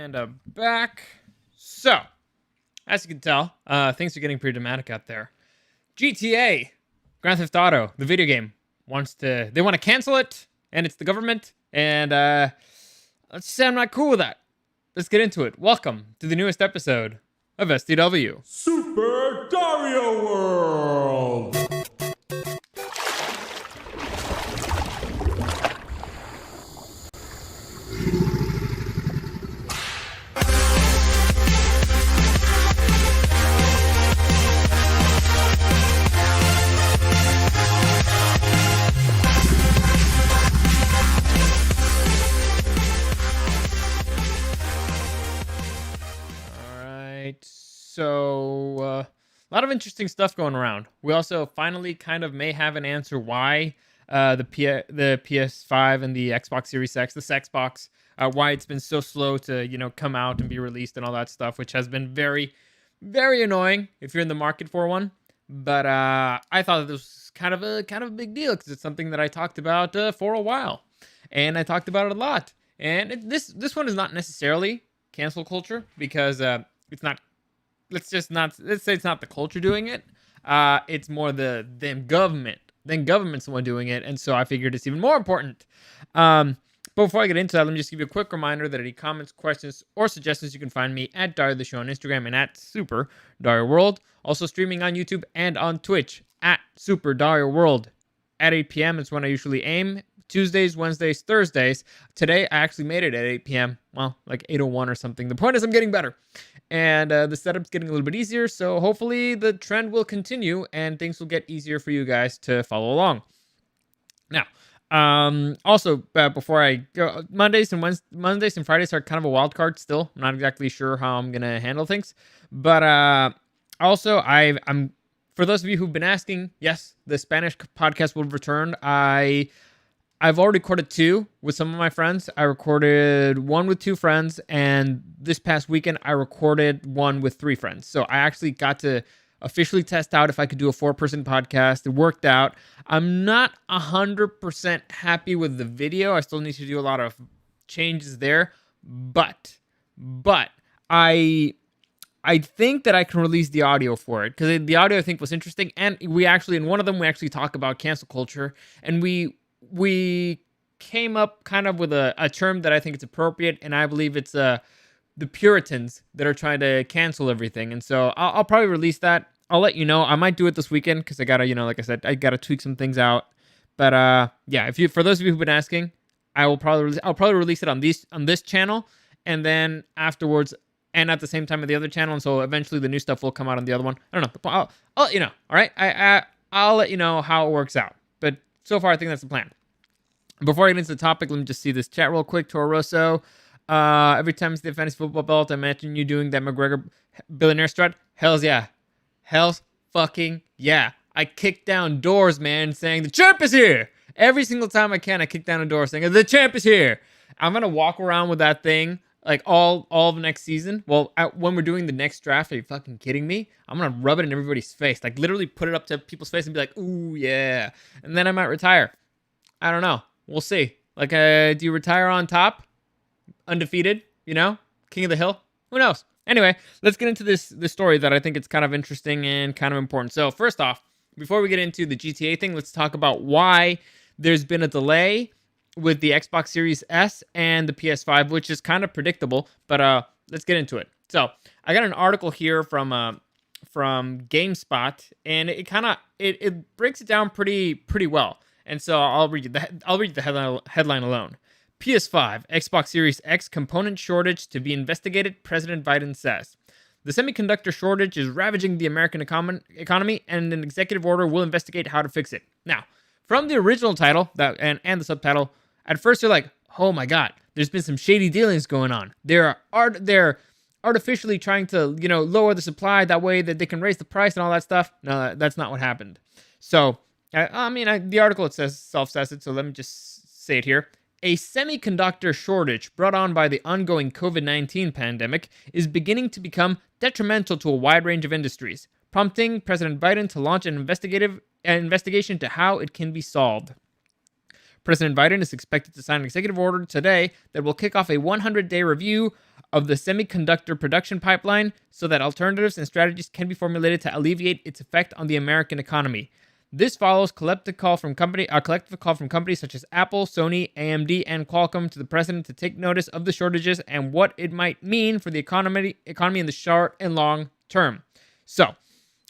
And back. So, as you can tell, things are getting pretty dramatic out there. GTA, Grand Theft Auto, the video game, they want to cancel it, and it's the government, and let's say I'm not cool with that. Let's get into it. Welcome to the newest episode of SDW. Super Dario World! So, a lot of interesting stuff going around. We also finally kind of may have an answer why the PS5 and the Xbox Series X, the Xbox, why it's been so slow to, come out and be released and all that stuff, which has been very, very annoying if you're in the market for one. But I thought that this was kind of a big deal because it's something that I talked about for a while, and I talked about it a lot. And this one is not necessarily cancel culture because it's not. Let's say it's not the culture doing it. It's more the government. Then government's the one doing it, and so I figured it's even more important. But before I get into that, let me just give you a quick reminder that any comments, questions, or suggestions you can find me at Dario the Show on Instagram and at Super Dario World. Also streaming on YouTube and on Twitch at Super Dario World. At 8 p.m. is when I usually aim. Tuesdays, Wednesdays, Thursdays. Today, I actually made it at 8 p.m. Well, like 8:01 or something. The point is I'm getting better. And the setup's getting a little bit easier, so hopefully the trend will continue and things will get easier for you guys to follow along. Now, also, before I go, Mondays and Fridays are kind of a wild card still. I'm not exactly sure how I'm going to handle things. But also, I'm for those of you who've been asking, yes, the Spanish podcast will return. I've already recorded 2 with some of my friends. I recorded 1 with 2 friends, and this past weekend, I recorded 1 with 3 friends. So I actually got to officially test out if I could do a 4-person podcast. It worked out. I'm not 100% happy with the video. I still need to do a lot of changes there, but I think that I can release the audio for it because the audio I think was interesting, and in one of them we actually talk about cancel culture, and we came up kind of with a term that I think is appropriate, and I believe it's the Puritans that are trying to cancel everything. And so I'll probably release that. I'll let you know. I might do it this weekend because I gotta, like I said, I gotta tweak some things out. But yeah, for those of you who've been asking, I'll probably release it on this channel, and then afterwards, and at the same time of the other channel. And so eventually the new stuff will come out on the other one. I don't know. I'll let you know. All right. I'll let you know how it works out. But so far, I think that's the plan. Before I get into the topic, let me just see this chat real quick. Toro Rosso. Every time it's the fantasy football belt, I imagine you doing that McGregor billionaire strut. Hells yeah. Hells fucking yeah. I kick down doors, man, saying the champ is here. Every single time I can, I kick down a door saying the champ is here. I'm going to walk around with that thing like all of next season. Well, when we're doing the next draft, are you fucking kidding me? I'm going to rub it in everybody's face. Like literally put it up to people's face and be like, ooh, yeah. And then I might retire. I don't know. We'll see. Like, do you retire on top? Undefeated? King of the hill? Who knows? Anyway, let's get into this story that I think it's kind of interesting and kind of important. So first off, before we get into the GTA thing, let's talk about why there's been a delay with the Xbox Series S and the PS5, which is kind of predictable, but let's get into it. So I got an article here from GameSpot, and it breaks it down pretty well. And so I'll read the headline alone. PS5, Xbox Series X component shortage to be investigated, President Biden says. The semiconductor shortage is ravaging the American economy, and an executive order will investigate how to fix it. Now, from the original title and the subtitle, at first you're like, oh my God, there's been some shady dealings going on. They're artificially trying to, lower the supply that way that they can raise the price and all that stuff. No, that's not what happened. So, the article itself says it, so let me just say it here. A semiconductor shortage brought on by the ongoing COVID-19 pandemic is beginning to become detrimental to a wide range of industries, prompting President Biden to launch an investigation into how it can be solved. President Biden is expected to sign an executive order today that will kick off a 100-day review of the semiconductor production pipeline so that alternatives and strategies can be formulated to alleviate its effect on the American economy. This follows collective call from companies such as Apple, Sony, AMD, and Qualcomm to the president to take notice of the shortages and what it might mean for the economy in the short and long term. So,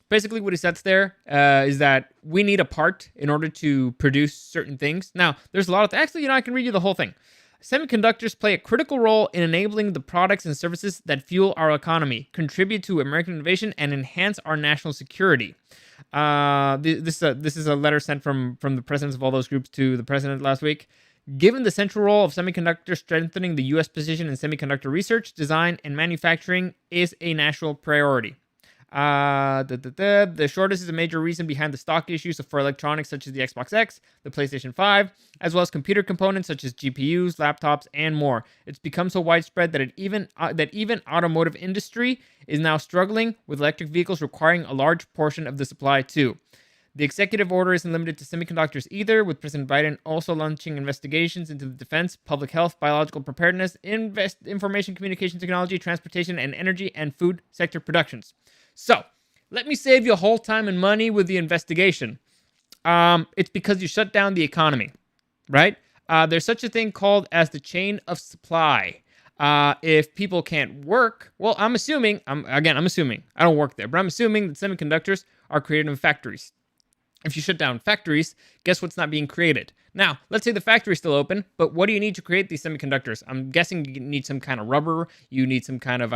basically what he sets there is that we need a part in order to produce certain things. Now, there's a lot of actually, I can read you the whole thing. Semiconductors play a critical role in enabling the products and services that fuel our economy, contribute to American innovation, and enhance our national security. This is a letter sent from the presidents of all those groups to the president last week. Given the central role of semiconductors, strengthening the U.S. position in semiconductor research, design, and manufacturing is a national priority. The shortage is a major reason behind the stock issues for electronics such as the Xbox X, the PlayStation 5, as well as computer components such as GPUs, laptops, and more. It's become so widespread that even automotive industry is now struggling, with electric vehicles requiring a large portion of the supply too. The executive order isn't limited to semiconductors either, with President Biden also launching investigations into the defense, public health, biological preparedness, information communication technology, transportation, and energy and food sector productions. So, let me save you a whole time and money with the investigation. It's because you shut down the economy, right? There's such a thing called as the chain of supply. If people can't work, well, I'm assuming, I don't work there, but I'm assuming that semiconductors are created in factories. If you shut down factories, guess what's not being created? Now, let's say the factory's still open, but what do you need to create these semiconductors? I'm guessing you need some kind of rubber, you need some kind of,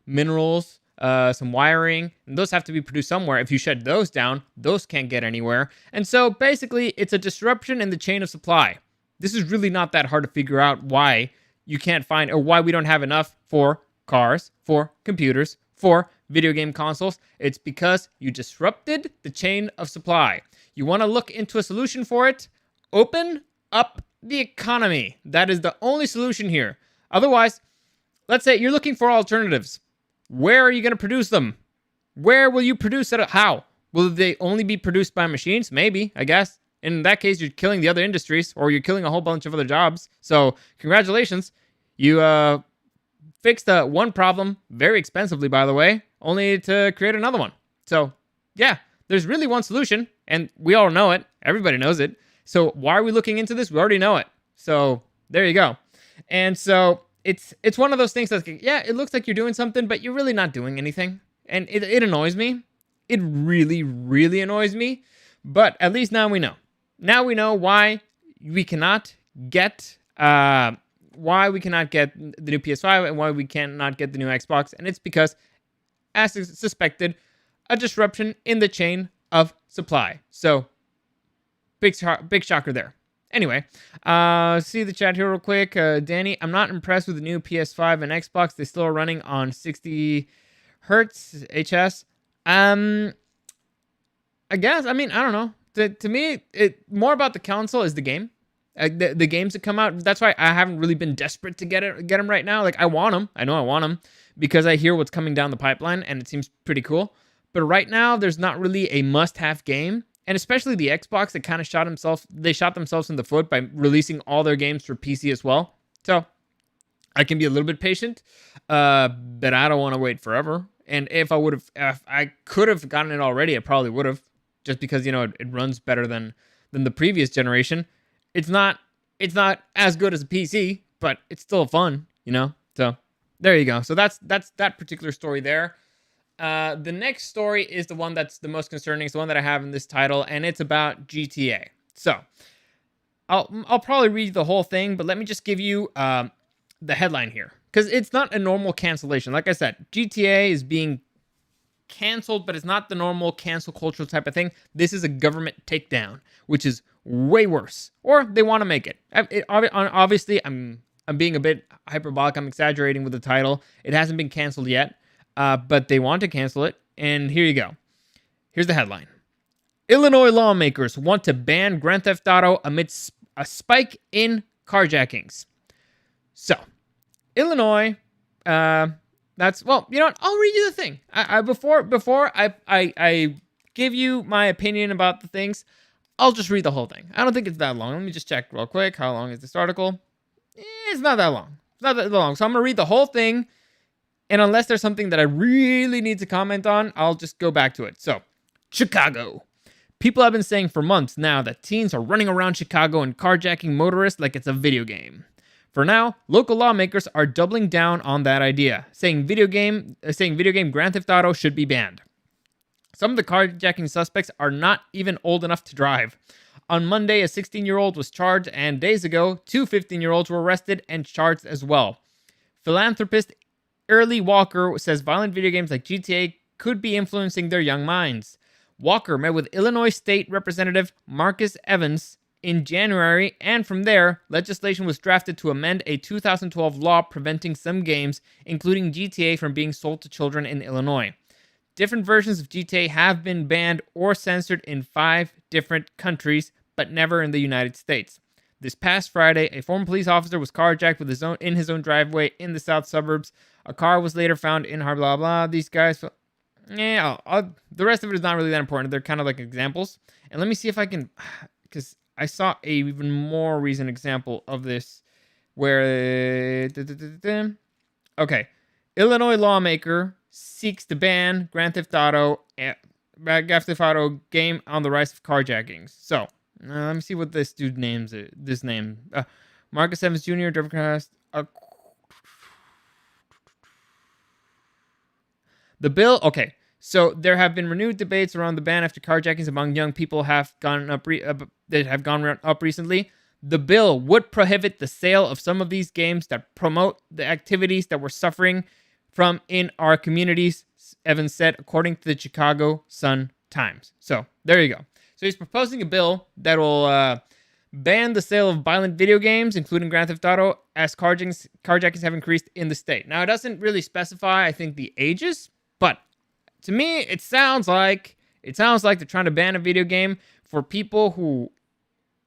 minerals, some wiring, and those have to be produced somewhere. If you shut those down, those can't get anywhere. And so basically, it's a disruption in the chain of supply. This is really not that hard to figure out why you can't find, or why we don't have enough for cars, for computers, for video game consoles. It's because you disrupted the chain of supply. You want to look into a solution for it? Open up the economy. That is the only solution here. Otherwise, let's say you're looking for alternatives. Where are you going to produce them? Where will you produce it? How? Will they only be produced by machines? Maybe, I guess. In that case, you're killing the other industries, or you're killing a whole bunch of other jobs. So, congratulations. You fixed one problem very expensively, by the way, only to create another one. So, yeah, there's really one solution, and we all know it. Everybody knows it. So, why are we looking into this? We already know it. So, there you go. And so, it's one of those things that's, yeah, it looks like you're doing something, but you're really not doing anything. And it annoys me. It really, really annoys me. But at least now we know. Now we know why we cannot get the new PS5 and why we cannot get the new Xbox. And it's because, as suspected, a disruption in the chain of supply. So, big shocker there. Anyway, see the chat here real quick. Danny, I'm not impressed with the new PS5 and Xbox. They still are running on 60 hertz HS. I guess. I don't know. To me, it more about the console is the game. The games that come out. That's why I haven't really been desperate to get them right now. Like, I want them. I know I want them because I hear what's coming down the pipeline and it seems pretty cool. But right now, there's not really a must-have game. And especially the Xbox, that kind of shot themselves in the foot by releasing all their games for PC as well. So I can be a little bit patient, but I don't want to wait forever. And if I could have gotten it already, I probably would have, just because it runs better than the previous generation. It's not as good as a PC, but it's still fun, So there you go. So that's that particular story there. The next story is the one that's the most concerning. It's the one that I have in this title, and it's about GTA. So, I'll probably read the whole thing, but let me just give you the headline here, because it's not a normal cancellation. Like I said, GTA is being canceled, but it's not the normal cancel culture type of thing. This is a government takedown, which is way worse. Or they want to make it. Obviously, I'm being a bit hyperbolic. I'm exaggerating with the title. It hasn't been canceled yet. But they want to cancel it, and here you go. Here's the headline. Illinois lawmakers want to ban Grand Theft Auto amidst a spike in carjackings. So, Illinois, that's, well, you know what? I'll read you the thing. Before I give you my opinion about the things, I'll just read the whole thing. I don't think it's that long. Let me just check real quick. How long is this article? It's not that long. not that long. So I'm going to read the whole thing. And unless there's something that I really need to comment on, I'll just go back to it. So, Chicago. People have been saying for months now that teens are running around Chicago and carjacking motorists like it's a video game. For now, local lawmakers are doubling down on that idea, saying video game Grand Theft Auto should be banned. Some of the carjacking suspects are not even old enough to drive. On Monday, a 16-year-old was charged, and days ago, two 15-year-olds were arrested and charged as well. Philanthropist Early Walker says violent video games like GTA could be influencing their young minds. Walker met with Illinois State Representative Marcus Evans in January, and from there, legislation was drafted to amend a 2012 law preventing some games, including GTA, from being sold to children in Illinois. Different versions of GTA have been banned or censored in 5 different countries, but never in the United States. This past Friday, a former police officer was carjacked in his own driveway in the south suburbs. A car was later found in blah blah blah. These guys, the rest of it is not really that important. They're kind of like examples. And let me see if I can, because I saw a even more recent example of this, where okay, Illinois lawmaker seeks to ban Grand Theft Auto game on the rise of carjackings. So let me see what this dude names it. This name, Marcus Evans Jr. Democrat. The bill, okay. So there have been renewed debates around the ban after carjackings among young people have gone up recently. The bill would prohibit the sale of some of these games that promote the activities that we're suffering from in our communities, Evans said, according to the Chicago Sun-Times. So there you go. So he's proposing a bill that will ban the sale of violent video games, including Grand Theft Auto, as carjackings have increased in the state. Now, it doesn't really specify, I think, the ages, but to me, it sounds like they're trying to ban a video game for people who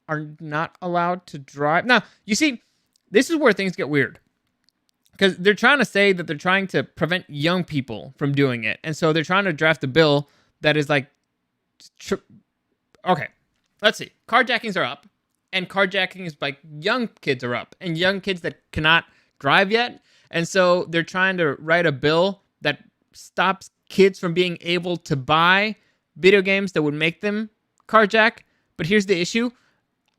are not allowed to drive. Now, you see, this is where things get weird. Because they're trying to say that they're trying to prevent young people from doing it. And so they're trying to draft a bill that is like... Okay, let's see. Carjackings are up. And carjackings by young kids are up. And young kids that cannot drive yet. And so they're trying to write a bill that stops kids from being able to buy video games that would make them carjack. But here's the issue.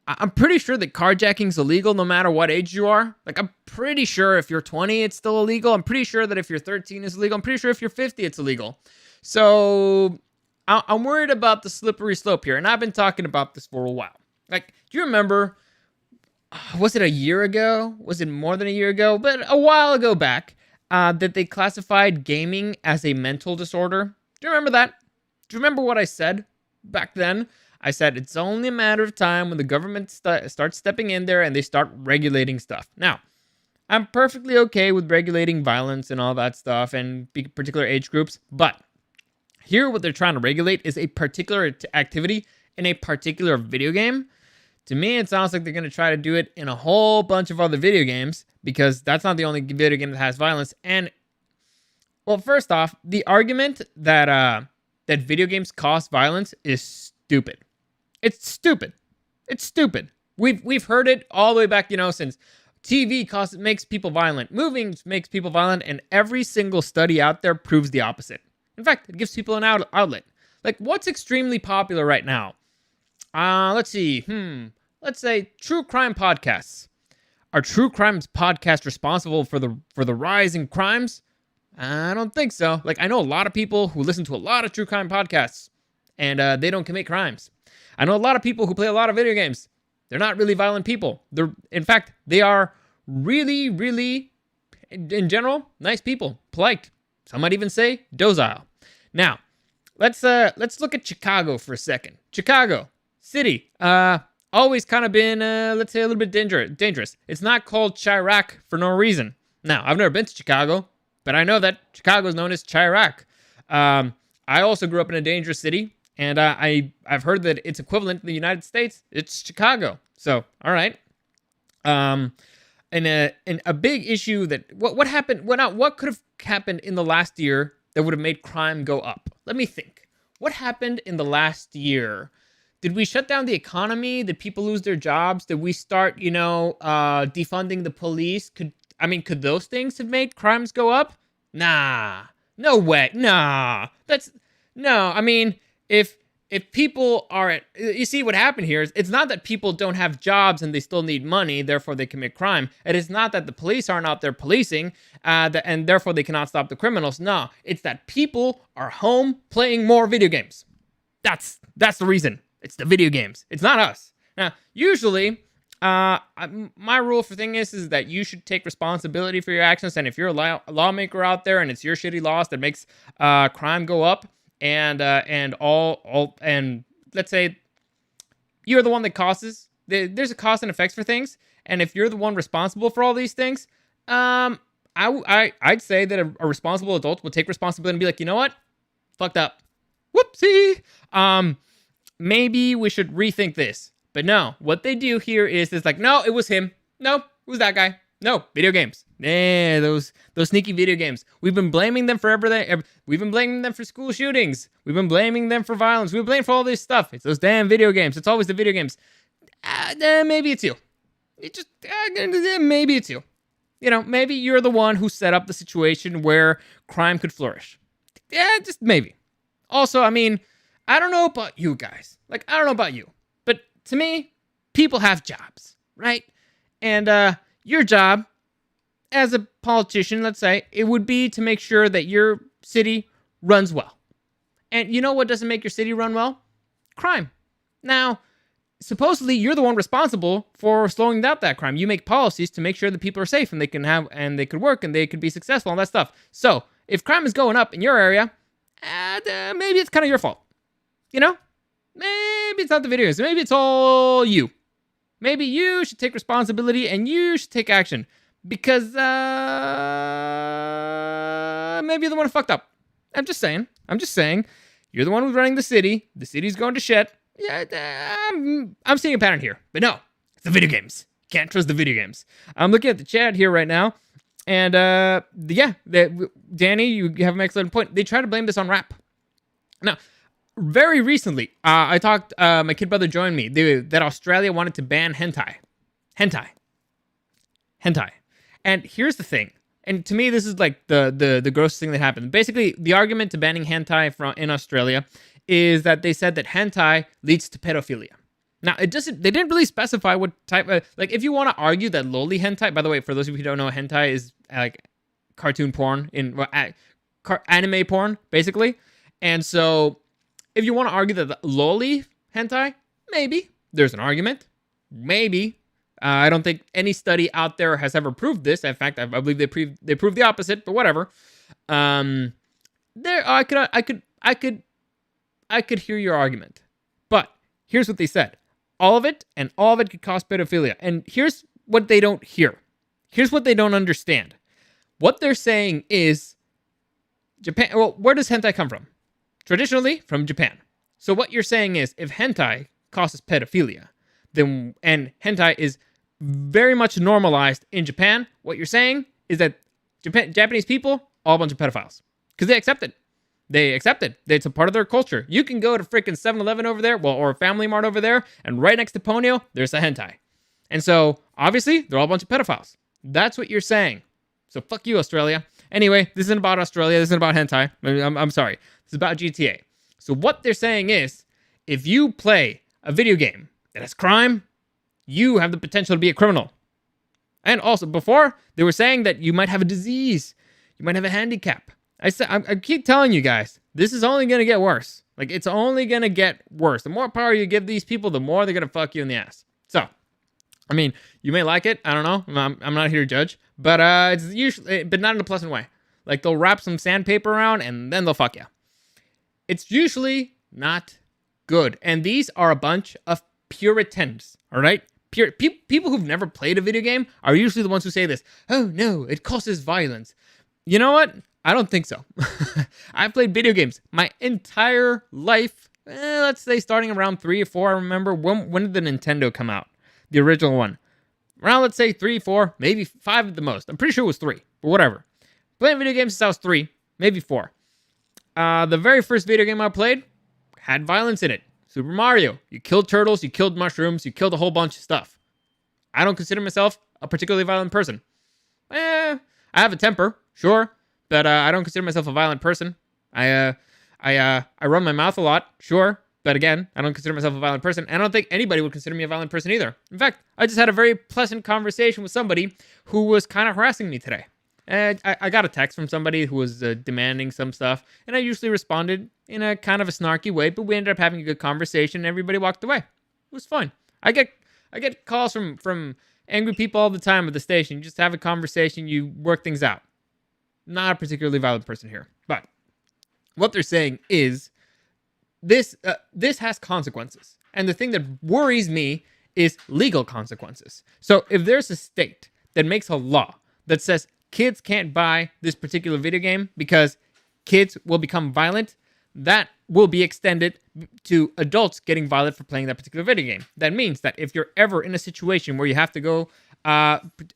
I'm pretty sure that carjacking is illegal no matter what age you are. Like, I'm pretty sure if you're 20, it's still illegal. I'm pretty sure that if you're 13, it's illegal. I'm pretty sure if you're 50, it's illegal. So I'm worried about the slippery slope here. And I've been talking about this for a while. Like, do you remember, was it a year ago? Was it more than a year ago? But a while ago back, that they classified gaming as a mental disorder. Do you remember that? Do you remember what I said back then? I said it's only a matter of time when the government starts stepping in there and they start regulating stuff. Now, I'm perfectly okay with regulating violence and all that stuff and particular age groups, but here what they're trying to regulate is a particular activity in a particular video game. To me, it sounds like they're going to try to do it in a whole bunch of other video games because that's not the only video game that has violence. And, well, first off, the argument that video games cause violence is stupid. It's stupid. It's stupid. We've heard it all the way back, since TV makes people violent. Movies makes people violent, and every single study out there proves the opposite. In fact, it gives people an outlet. Like, what's extremely popular right now? Let's see. Let's say true crime podcasts. Are true crimes podcasts responsible for the rise in crimes? I don't think so. Like, I know a lot of people who listen to a lot of true crime podcasts, and they don't commit crimes. I know a lot of people who play a lot of video games. They're not really violent people. In fact, they are really, really, in general, nice people, polite. Some might even say docile. Now, let's look at Chicago for a second. Chicago city, always kind of been, let's say, a little bit dangerous. It's not called Chirac for no reason. Now, I've never been to Chicago, but I know that Chicago is known as Chirac. I also grew up in a dangerous city. And I've heard that its equivalent in the United States, it's Chicago. So, all right. And a big issue that what happened? What could have happened in the last year that would have made crime go up? Let me think. What happened in the last year? Did we shut down the economy? Did people lose their jobs? Did we start, defunding the police? I mean, could those things have made crimes go up? Nah. No way. Nah. That's no. I mean, if people are at, you see what happened here is it's not that people don't have jobs and they still need money, therefore they commit crime. It is not that the police aren't out there policing, and therefore they cannot stop the criminals. No, it's that people are home playing more video games. That's the reason. It's the video games. It's not us. Now, usually, my rule for thing is that you should take responsibility for your actions. And if you're a lawmaker out there and it's your shitty laws that makes crime go up, and let's say you're the one that causes, there's a cause and effects for things, and if you're the one responsible for all these things, I'd say that a responsible adult will take responsibility and be like, you know what, fucked up, whoopsie, maybe we should rethink this. But no, what they do here is it's like, no, it was him, no, it was that guy, no, video games. Yeah, those sneaky video games. We've been blaming them for everything. We've been blaming them for school shootings. We've been blaming them for violence. We've been blaming for all this stuff. It's those damn video games. It's always the video games. Maybe it's you. Maybe it's you. You know, maybe you're the one who set up the situation where crime could flourish. Yeah, just maybe. Also, I mean, I don't know about you guys. Like, I don't know about you. But to me, people have jobs, right? And your job as a politician, let's say, it would be to make sure that your city runs well. And you know what doesn't make your city run well? Crime. Now, supposedly you're the one responsible for slowing down that crime. You make policies to make sure that people are safe and they could work and they could be successful and that stuff. So, if crime is going up in your area, maybe it's kind of your fault. You know? Maybe it's not the videos. Maybe it's all you. Maybe you should take responsibility and you should take action. Because maybe you're the one who fucked up. I'm just saying. You're the one who's running the city. The city's going to shit. Yeah, I'm seeing a pattern here. But no, it's the video games. Can't trust the video games. I'm looking at the chat here right now. And Danny, you have an excellent point. They try to blame this on rap. Now, very recently, I talked, my kid brother joined me, that Australia wanted to ban hentai. And here's the thing. And to me, this is like the grossest thing that happened. Basically, the argument to banning hentai in Australia is that they said that hentai leads to pedophilia. Now, they didn't really specify what type of, like, if you want to argue that lowly hentai, by the way, for those of you who don't know, hentai is like cartoon porn, anime porn, basically. And so, if you want to argue that the lowly hentai, maybe there's an argument. Maybe. I don't think any study out there has ever proved this. In fact, I believe they proved the opposite. But whatever. I could hear your argument. But here's what they said: all of it could cause pedophilia. And here's what they don't hear. Here's what they don't understand. What they're saying is Japan. Well, where does hentai come from? Traditionally, from Japan. So what you're saying is, if hentai causes pedophilia, then and hentai is very much normalized in Japan, what you're saying is that Japanese people, all a bunch of pedophiles. Because they accept it. It's a part of their culture. You can go to freaking 7-Eleven over there, or Family Mart over there, and right next to Ponyo, there's a hentai. And so, obviously, they're all a bunch of pedophiles. That's what you're saying. So fuck you, Australia. Anyway, this isn't about Australia. This isn't about hentai. I'm sorry. This is about GTA. So what they're saying is, if you play a video game that has crime, you have the potential to be a criminal. And also, before, they were saying that you might have a disease. You might have a handicap. I keep telling you guys, this is only going to get worse. Like, it's only going to get worse. The more power you give these people, the more they're going to fuck you in the ass. So, I mean, you may like it. I don't know. I'm not here to judge. But it's usually, but not in a pleasant way. Like, they'll wrap some sandpaper around and then they'll fuck you. It's usually not good. And these are a bunch of Puritans, all right? People who've never played a video game are usually the ones who say this. Oh, no, it causes violence. You know what? I don't think so. I've played video games my entire life. Let's say starting around 3 or 4. I remember, when did the Nintendo come out? The original one. Around, let's say, 3, 4, maybe 5 at the most. I'm pretty sure it was 3, but whatever. Playing video games since I was 3, maybe 4. The very first video game I played had violence in it. Super Mario. You killed turtles, you killed mushrooms, you killed a whole bunch of stuff. I don't consider myself a particularly violent person. I have a temper, sure, but I don't consider myself a violent person. I run my mouth a lot, sure, but again, I don't consider myself a violent person. And I don't think anybody would consider me a violent person either. In fact, I just had a very pleasant conversation with somebody who was kind of harassing me today. And I got a text from somebody who was demanding some stuff, and I usually responded in a kind of a snarky way, but we ended up having a good conversation, and everybody walked away. It was fun. I get calls from angry people all the time at the station. You just have a conversation, you work things out. Not a particularly violent person here, but what they're saying is this has consequences, and the thing that worries me is legal consequences. So if there's a state that makes a law that says kids can't buy this particular video game because kids will become violent, that will be extended to adults getting violent for playing that particular video game. That means that if you're ever in a situation where you have to go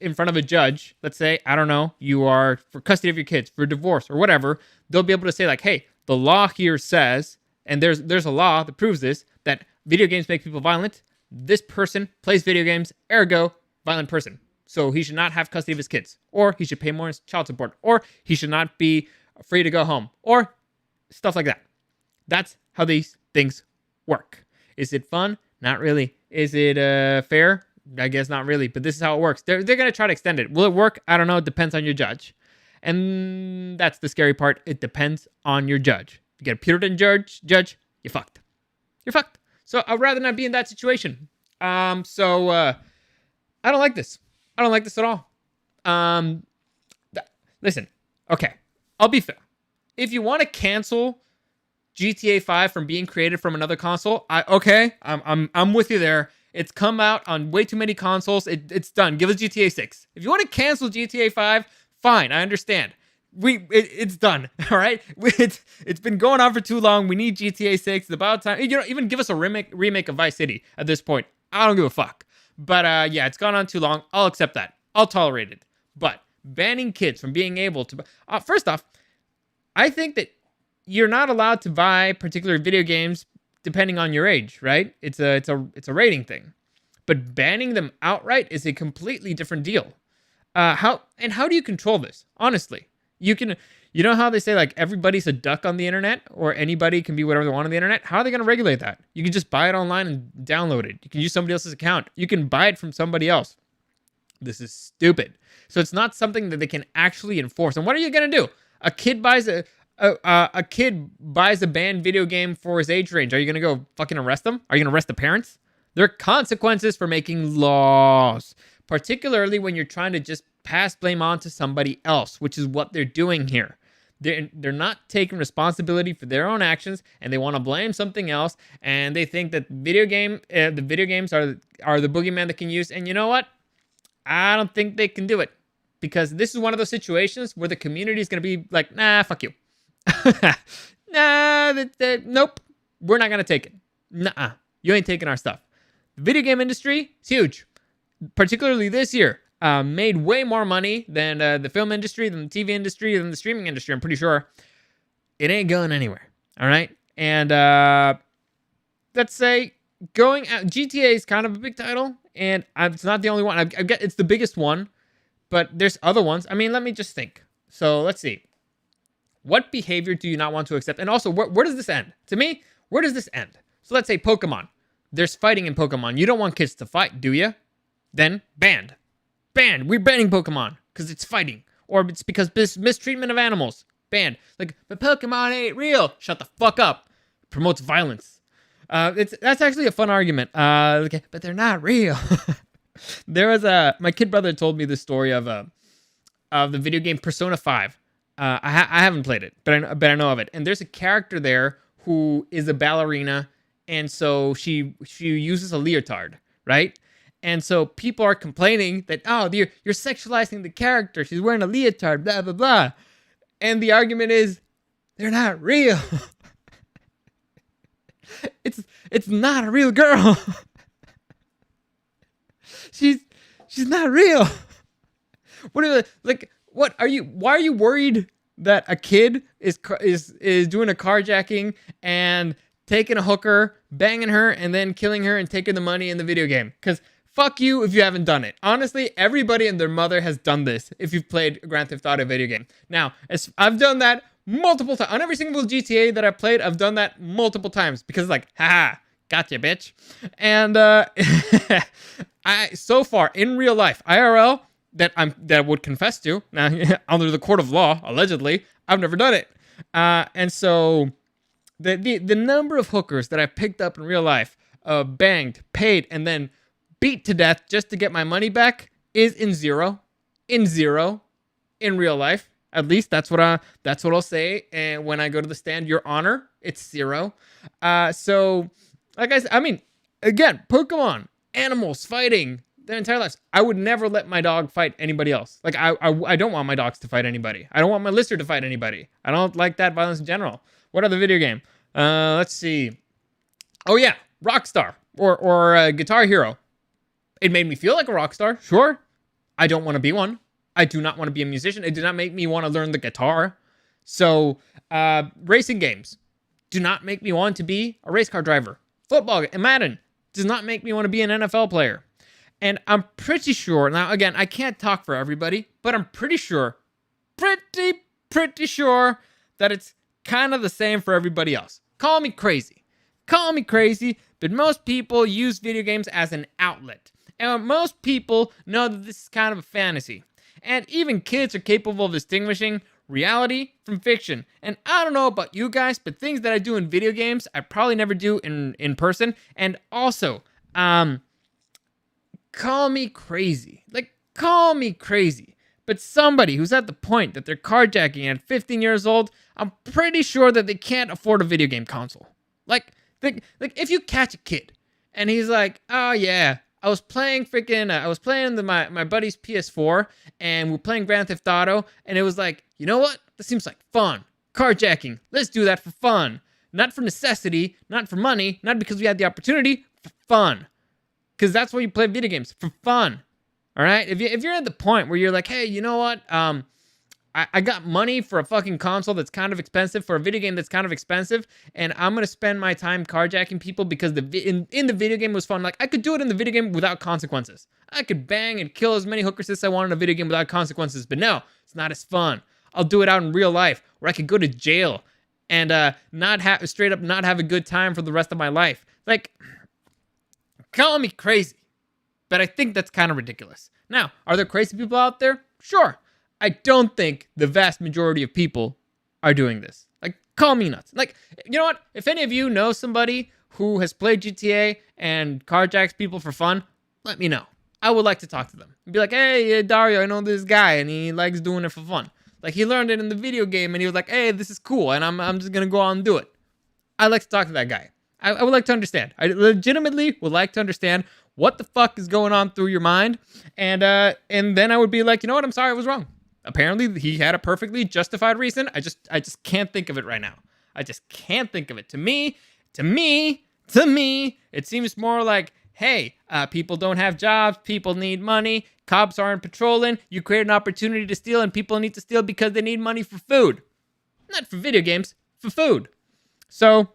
in front of a judge, let's say, I don't know, you are for custody of your kids, for divorce or whatever, they'll be able to say like, hey, the law here says, and there's a law that proves this, that video games make people violent. This person plays video games, ergo, violent person. So he should not have custody of his kids, or he should pay more child support, or he should not be free to go home, or stuff like that. That's how these things work. Is it fun? Not really. Is it fair? I guess not really, but this is how it works. They're going to try to extend it. Will it work? I don't know. It depends on your judge. And that's the scary part. It depends on your judge. If you get a Puritan judge, you're fucked. You're fucked. So I'd rather not be in that situation. I don't like this. I don't like this at all. Listen, okay, I'll be fair. If you want to cancel GTA 5 from being created from another console, I'm with you there. It's come out on way too many consoles. It's done. Give us GTA 6. If you want to cancel GTA 5, fine. I understand. It's done. All right. It's been going on for too long. We need GTA 6. It's about time. Even give us a remake of Vice City at this point. I don't give a fuck. But yeah, it's gone on too long. I'll accept that. I'll tolerate it. But banning kids from being able to first off, I think that you're not allowed to buy particular video games depending on your age, right? It's a rating thing. But banning them outright is a completely different deal. How do you control this? Honestly, you know how they say like everybody's a duck on the internet, or anybody can be whatever they want on the internet? How are they going to regulate that? You can just buy it online and download it. You can use somebody else's account. You can buy it from somebody else. This is stupid. So it's not something that they can actually enforce. And what are you going to do? A kid buys a banned video game for his age range. Are you going to go fucking arrest them? Are you going to arrest the parents? There are consequences for making laws, particularly when you're trying to just pass blame on to somebody else, which is what they're doing here. They're not taking responsibility for their own actions, and they want to blame something else, and they think that the video games are the boogeyman they can use. And you know what? I don't think they can do it, because this is one of those situations where the community is going to be like, nah, fuck you. Nope, we're not going to take it. Nuh-uh, you ain't taking our stuff. The video game industry is huge, particularly this year. Made way more money than the film industry, than the TV industry, than the streaming industry. I'm pretty sure it ain't going anywhere. All right. And let's say going out, GTA is kind of a big title, and it's not the only one. I get it's the biggest one, but there's other ones. I mean, let me just think. So let's see. What behavior do you not want to accept? And also, where does this end? To me, where does this end? So let's say Pokemon. There's fighting in Pokemon. You don't want kids to fight, do you? Then banned. Banned. We're banning Pokemon because it's fighting. Or it's because mistreatment of animals. Banned. Like, but Pokemon ain't real. Shut the fuck up. Promotes violence. That's actually a fun argument. Okay, but they're not real. There was my kid brother told me the story of the video game Persona 5. I haven't played it, but I know of it. And there's a character there who is a ballerina, and so she uses a leotard, right? And so people are complaining that, oh, you're sexualizing the character. She's wearing a leotard, blah, blah, blah. And the argument is, they're not real. It's not a real girl. She's not real. Why are you worried that a kid is doing a carjacking and taking a hooker, banging her, and then killing her and taking the money in the video game? Because fuck you if you haven't done it. Honestly, everybody and their mother has done this if you've played a Grand Theft Auto video game. Now, I've done that multiple times. On every single GTA that I've played, I've done that multiple times because like, haha, gotcha, bitch. And so far in real life, IRL, that I would confess to, now under the court of law, allegedly, I've never done it. And so the number of hookers that I picked up in real life, banged, paid, and then beat to death just to get my money back is in zero in real life. At least that's what I'll say. And when I go to the stand, Your Honor, it's zero. So like I mean, again, Pokemon, animals fighting their entire lives. I would never let my dog fight anybody else. Like I don't want my dogs to fight anybody. I don't want my lizard to fight anybody. I don't like that violence in general. What other video game? Let's see. Oh yeah, Rockstar or Guitar Hero. It made me feel like a rock star. Sure. I don't want to be one. I do not want to be a musician. It did not make me want to learn the guitar. So, racing games do not make me want to be a race car driver. Football and Madden does not make me want to be an NFL player. And I'm pretty sure, now again, I can't talk for everybody, but I'm pretty sure that it's kind of the same for everybody else. Call me crazy, but most people use video games as an outlet. And most people know that this is kind of a fantasy. And even kids are capable of distinguishing reality from fiction. And I don't know about you guys, but things that I do in video games, I probably never do in person. And also, call me crazy. Like, call me crazy. But somebody who's at the point that they're carjacking at 15 years old, I'm pretty sure that they can't afford a video game console. Like if you catch a kid and he's like, oh yeah, I was playing my buddy's PS4 and we're playing Grand Theft Auto, and it was like, you know what? This seems like fun. Carjacking. Let's do that for fun. Not for necessity, not for money, not because we had the opportunity, for fun. Because that's why you play video games, for fun. All right? If you're at the point where you're like, hey, you know what? I got money for a fucking console that's kind of expensive, for a video game that's kind of expensive, and I'm going to spend my time carjacking people because in the video game was fun. Like, I could do it in the video game without consequences. I could bang and kill as many hookers as I want in a video game without consequences, but no, it's not as fun. I'll do it out in real life where I could go to jail and not have a good time for the rest of my life. Like, call me crazy, but I think that's kind of ridiculous. Now, are there crazy people out there? Sure. I don't think the vast majority of people are doing this. Like, call me nuts. Like, you know what? If any of you know somebody who has played GTA and carjacks people for fun, let me know. I would like to talk to them. Be like, hey, Dario, I know this guy, and he likes doing it for fun. Like, he learned it in the video game, and he was like, hey, this is cool, and I'm just going to go out and do it. I'd like to talk to that guy. I would like to understand. I legitimately would like to understand what the fuck is going on through your mind, and then I would be like, you know what? I'm sorry, I was wrong. Apparently, he had a perfectly justified reason. I just can't think of it right now. I just can't think of it. To me, it seems more like, hey, people don't have jobs. People need money. Cops aren't patrolling. You create an opportunity to steal, and people need to steal because they need money for food. Not for video games, for food. So,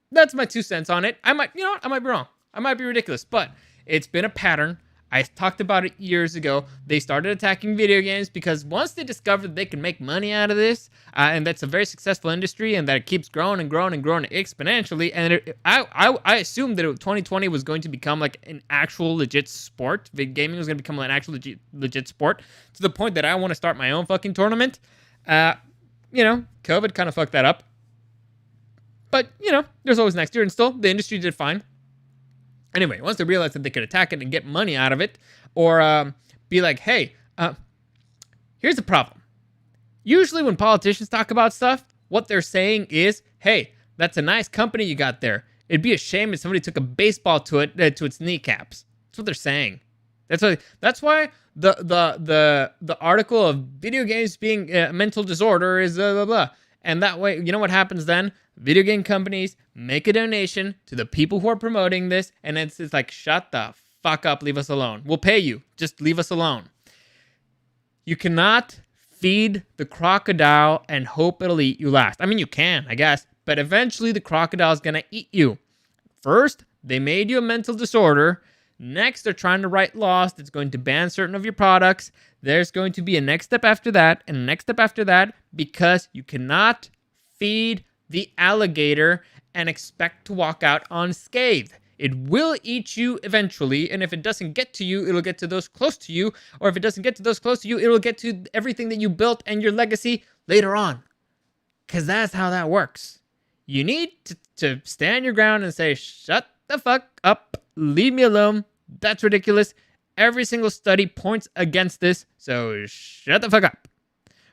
that's my 2 cents on it. I might be wrong. I might be ridiculous, but it's been a pattern. I talked about it years ago. They started attacking video games because once they discovered they can make money out of this, and that's a very successful industry, and that it keeps growing and growing and growing exponentially, and I assumed that 2020 was going to become like an actual legit sport. Gaming was going to become an actual legit sport, to the point that I want to start my own fucking tournament. COVID kind of fucked that up. But, there's always next year, and still, the industry did fine. Anyway, once they realized that they could attack it and get money out of it, or be like, hey, here's the problem. Usually when politicians talk about stuff, what they're saying is, hey, that's a nice company you got there. It'd be a shame if somebody took a baseball to its kneecaps. That's what they're saying. That's why the article of video games being a mental disorder is blah, blah, blah. And that way, you know what happens then? Video game companies make a donation to the people who are promoting this, and it's like, shut the fuck up, leave us alone. We'll pay you, just leave us alone. You cannot feed the crocodile and hope it'll eat you last. I mean, you can, I guess, but eventually the crocodile is going to eat you. First, they made you a mental disorder. Next, they're trying to write laws that's going to ban certain of your products. There's going to be a next step after that, and a next step after that, because you cannot feed the alligator and expect to walk out unscathed. It will eat you eventually, and if it doesn't get to you, it'll get to those close to you, or if it doesn't get to those close to you, it'll get to everything that you built and your legacy later on. Because that's how that works. You need to stand your ground and say, shut the fuck up, leave me alone, that's ridiculous. Every single study points against this, so shut the fuck up.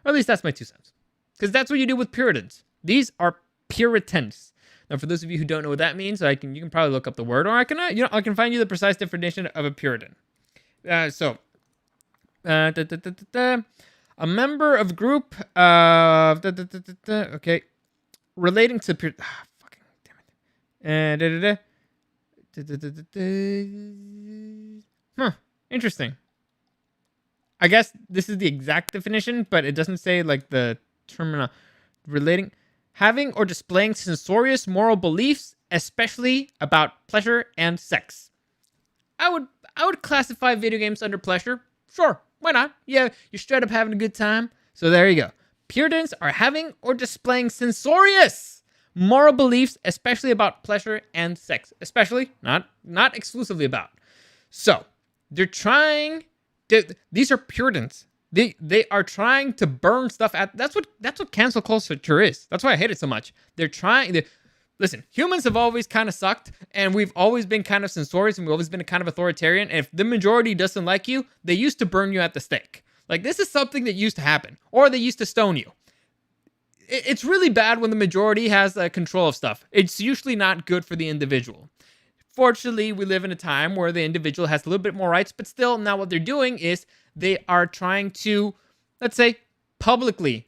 Or at least that's my 2 cents. Because that's what you do with Puritans. These are Puritans. Now, for those of you who don't know what that means, you can probably look up the word, or I can find you the precise definition of a Puritan. A member of a group okay, relating to fucking damn it. Interesting. I guess this is the exact definition, but it doesn't say like the terminal relating, having or displaying censorious moral beliefs, especially about pleasure and sex. I would classify video games under pleasure. Sure, why not? Yeah, you're straight up having a good time. So there you go. Puritans are having or displaying censorious moral beliefs, especially about pleasure and sex. Especially, not exclusively about. So, they're trying... These are Puritans. They are trying to burn stuff at... That's what cancel culture is. That's why I hate it so much. Listen, humans have always kind of sucked, and we've always been kind of censorious, and we've always been kind of authoritarian. And if the majority doesn't like you, they used to burn you at the stake. Like, this is something that used to happen. Or they used to stone you. It's really bad when the majority has control of stuff. It's usually not good for the individual. Fortunately, we live in a time where the individual has a little bit more rights, but still, now what they're doing is they are trying to, let's say, publicly,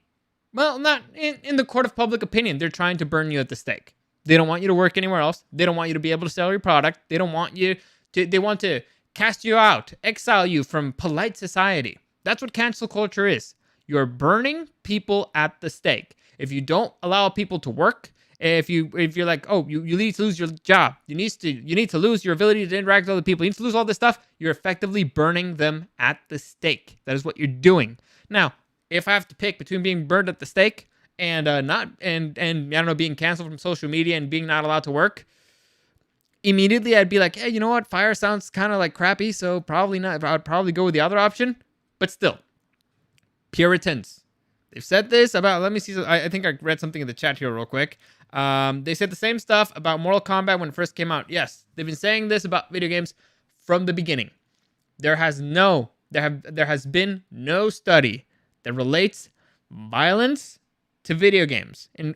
well, not in the court of public opinion, they're trying to burn you at the stake. They don't want you to work anywhere else. They don't want you to be able to sell your product. They don't want you to, they want to cast you out, exile you from polite society. That's what cancel culture is. You're burning people at the stake. If you don't allow people to work, if you're like, oh, you need to lose your job, you need to lose your ability to interact with other people, you need to lose all this stuff, you're effectively burning them at the stake. That is what you're doing. Now, if I have to pick between being burned at the stake and I don't know, being canceled from social media and being not allowed to work, immediately I'd be like, hey, you know what? Fire sounds kind of like crappy, so probably not. I'd probably go with the other option. But still, Puritans. They've said this about, let me see. I think I read something in the chat here real quick. They said the same stuff about Mortal Kombat when it first came out. Yes, they've been saying this about video games from the beginning. There has been no study that relates violence to video games. And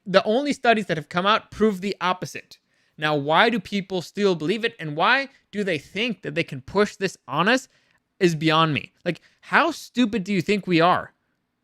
the only studies that have come out prove the opposite. Now, why do people still believe it? And why do they think that they can push this on us is beyond me. Like, how stupid do you think we are?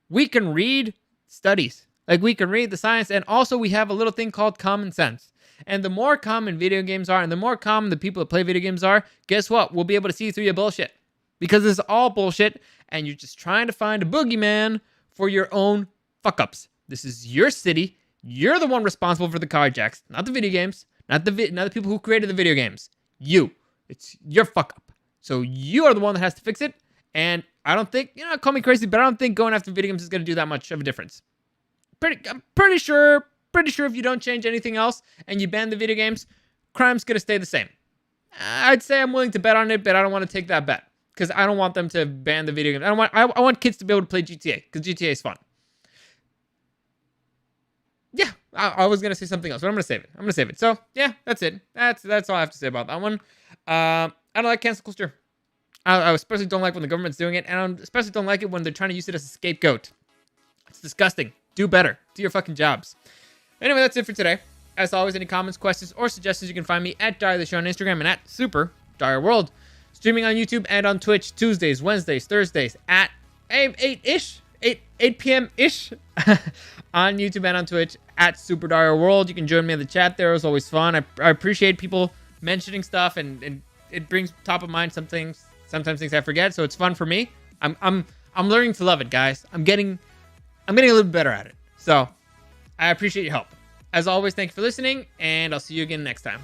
We can read studies. Like, we can read the science, and also we have a little thing called common sense. And the more common video games are, and the more common the people that play video games are, guess what? We'll be able to see through your bullshit. Because it's all bullshit, and you're just trying to find a boogeyman for your own fuck-ups. This is your city. You're the one responsible for the carjacks, not the video games, not the people who created the video games. You. It's your fuck-up. So you are the one that has to fix it, and I don't think, call me crazy, but I don't think going after video games is going to do that much of a difference. I'm pretty sure if you don't change anything else and you ban the video games, crime's going to stay the same. I'd say I'm willing to bet on it, but I don't want to take that bet because I don't want them to ban the video games. I want kids to be able to play GTA because GTA is fun. Yeah, I was going to say something else, but I'm going to save it. So, yeah, that's it. That's all I have to say about that one. I don't like cancel culture. I especially don't like when the government's doing it, and I especially don't like it when they're trying to use it as a scapegoat. It's disgusting. Do better. Do your fucking jobs. Anyway, that's it for today. As always, any comments, questions, or suggestions, you can find me at Dario the Show on Instagram and at Super Dario World. Streaming on YouTube and on Twitch Tuesdays, Wednesdays, Thursdays at 8 p.m.-ish on YouTube and on Twitch at Super Dario World. You can join me in the chat there. It was always fun. I appreciate people mentioning stuff, and it brings top of mind some things. Sometimes things I forget, so it's fun for me. I'm learning to love it, guys. I'm getting a little bit better at it. So I appreciate your help. As always, thank you for listening, and I'll see you again next time.